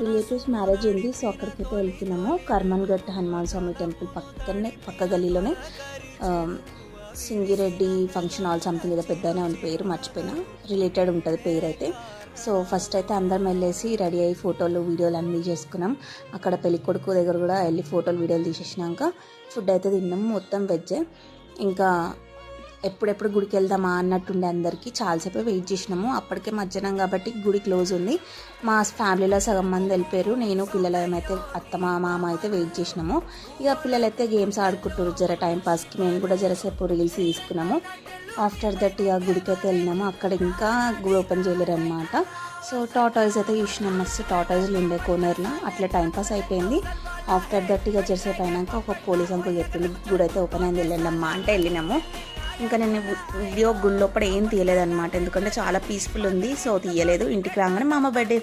Relatives marriage ఉంది. So అక్కడికైతే వెళ్తున్నాము. కర్మన్ఘట్ హనుమాన్ స్వామి టెంపుల్ పక్క గల్లీలోనే సింగిరెడ్డి ఫంక్షన్ హాల్ సంథింగ్ ఏదో పెద్దనే ఉంది, పేరు మర్చిపోయినా, రిలేటెడ్ ఉంటుంది పేరు అయితే. సో ఫస్ట్ అయితే అందరం వెళ్ళేసి రెడీ అయ్యి ఫోటోలు వీడియోలు అన్నీ చేసుకున్నాం. అక్కడ పెళ్ళికొడుకు దగ్గర కూడా వెళ్ళి ఫోటోలు వీడియోలు తీసేసినాక ఫుడ్ అయితే తిన్నాము. మొత్తం వెజ్జే. ఇంకా ఎప్పుడెప్పుడు గుడికి వెళ్దామా అన్నట్టుండే అందరికీ. చాలాసేపు వెయిట్ చేసినాము. అప్పటికే మధ్యాహ్నం కాబట్టి గుడి క్లోజ్ ఉంది. మా ఫ్యామిలీలో సగం మంది వెళ్ళిపోయారు. నేను పిల్లలమైతే మామ అయితే వెయిట్ చేసినాము. ఇక పిల్లలైతే గేమ్స్ ఆడుకుంటారు జర టైంపాస్కి. మేము కూడా జరసేపు రీల్స్ తీసుకున్నాము. ఆఫ్టర్ దట్ ఇక గుడికి అయితే వెళ్ళినాము. అక్కడ ఇంకా గుడి ఓపెన్ చేయలేరు అనమాట. సో టాటాయిస్ అయితే చూసినాం. మస్తు టాటాయిస్లు ఉండే కోనర్లో. అట్లా టైంపాస్ అయిపోయింది. ఆఫ్టర్ దట్ ఇక జరసేపు అయినాక ఒక పోలీస్ అంకుల్ చెప్పింది గుడి అయితే ఓపెన్ అయింది వెళ్ళండమ్మా అంటే వెళ్ళినాము. ఇంకా నేను వీడియో గుడి లోపల ఏం తీయలేదన్నమాట, ఎందుకంటే చాలా పీస్ఫుల్ ఉంది. సో తీయలేదు. ఇంటికి రాగానే మా అమ్మ బర్త్డే